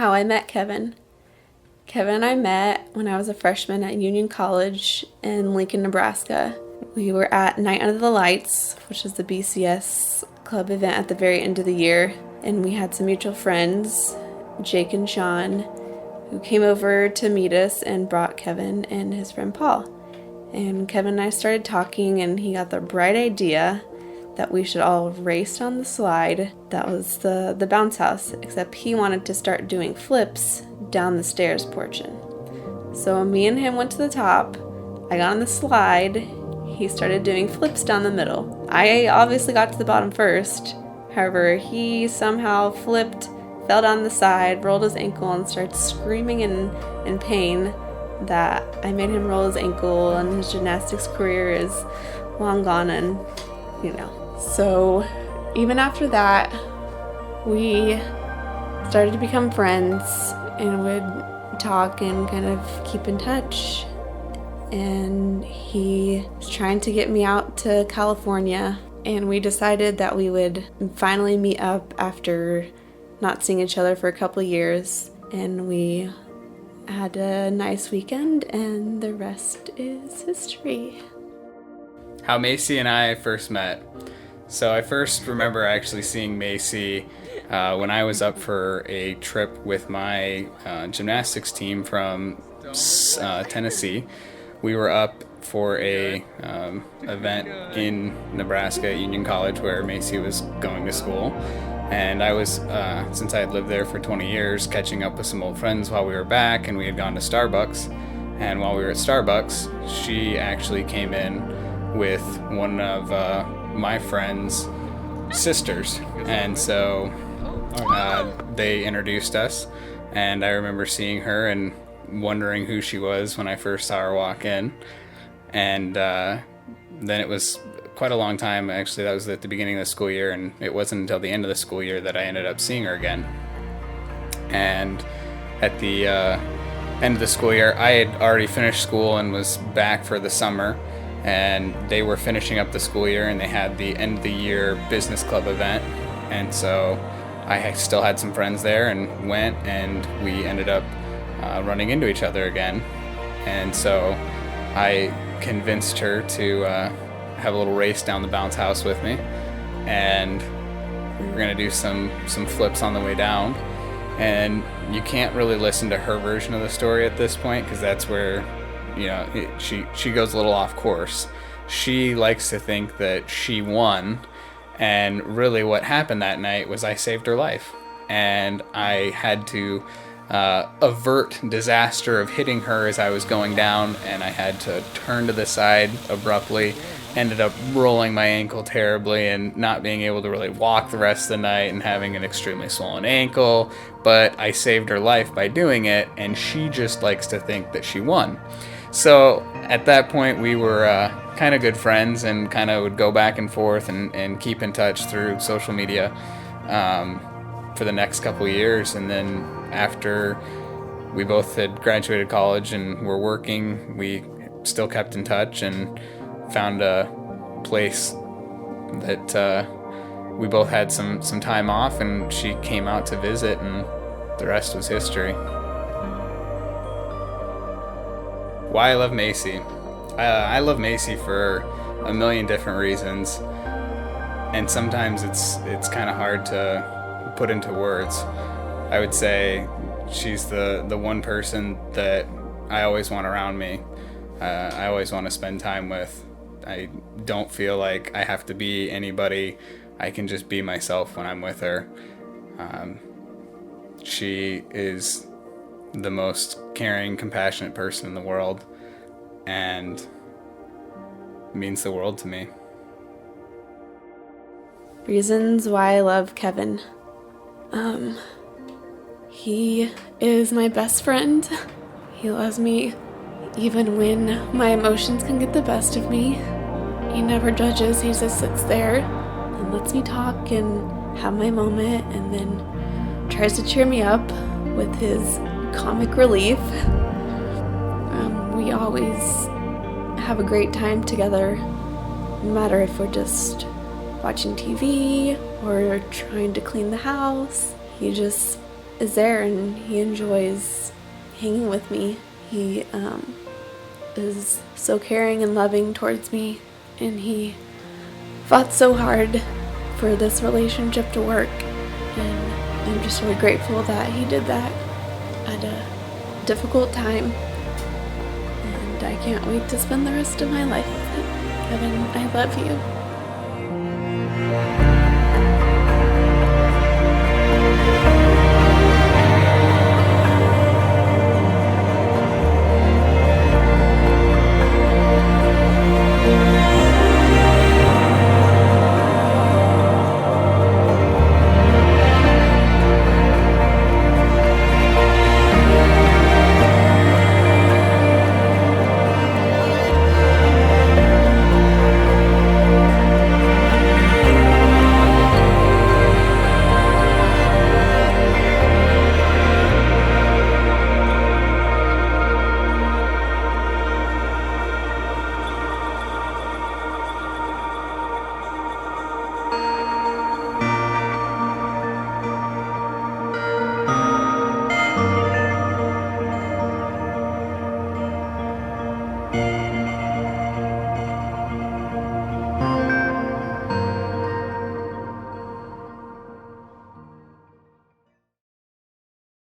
How I met Kevin. Kevin and I met when I was a freshman at Union College in Lincoln, Nebraska. We were at Night Under the Lights, which is the BCS club event at the very end of the year, and we had some mutual friends, Jake and Sean, who came over to meet us and brought Kevin and his friend Paul. And Kevin and I started talking, and he got the bright idea that we should all race down the slide. That was the bounce house, except he wanted to start doing flips down the stairs portion. So me and him went to the top. I got on the slide. He started doing flips down the middle. I obviously got to the bottom first. However, he somehow flipped, fell down the side, rolled his ankle, and started screaming in pain that I made him roll his ankle, and his gymnastics career is long gone, and So even after that, we started to become friends and would talk and kind of keep in touch. And he was trying to get me out to California, and we decided that we would finally meet up after not seeing each other for a couple of years. And we had a nice weekend, and the rest is history. How Macy and I first met. So I first remember actually seeing Macy when I was up for a trip with my gymnastics team from Tennessee. We were up for a event in Nebraska at Union College where Macy was going to school. And I was, since I had lived there for 20 years, catching up with some old friends while we were back, and we had gone to Starbucks. And while we were at Starbucks, she actually came in with one of my friend's sisters, and so they introduced us, and I remember seeing her and wondering who she was when I first saw her walk in. And then it was quite a long time. Actually, that was at the beginning of the school year, and it wasn't until the end of the school year that I ended up seeing her again. And at the end of the school year, I had already finished school and was back for the summer, and they were finishing up the school year, and they had the end of the year business club event. And so I still had some friends there and went, and we ended up running into each other again. And so I convinced her to have a little race down the bounce house with me, and we were going to do some flips on the way down. And you can't really listen to her version of the story at this point, because that's where she goes a little off course. She likes to think that she won, and really what happened that night was I saved her life, and I had to avert disaster of hitting her as I was going down, and I had to turn to the side abruptly. Ended up rolling my ankle terribly and not being able to really walk the rest of the night and having an extremely swollen ankle, but I saved her life by doing it, and she just likes to think that she won. So at that point, we were kind of good friends and kind of would go back and forth and keep in touch through social media for the next couple of years. And then after we both had graduated college and were working, we still kept in touch and found a place that we both had some time off, and she came out to visit, and the rest was history. Why I love Macy. I love Macy for a million different reasons, and sometimes it's kind of hard to put into words. I would say she's the one person that I always want around me. I always want to spend time with. I don't feel like I have to be anybody. I can just be myself when I'm with her. She is the most caring, compassionate person in the world, and means the world to me. Reasons why I love Kevin. He is my best friend. He loves me even when my emotions can get the best of me. He never judges. He just sits there and lets me talk and have my moment, and then tries to cheer me up with his comic relief. We always have a great time together, no matter if we're just watching TV or trying to clean the house. He just is there and he enjoys hanging with me. He is so caring and loving towards me, and he fought so hard for this relationship to work, and I'm just really grateful that he did that at a difficult time, and I can't wait to spend the rest of my life with him. Kevin, I love you.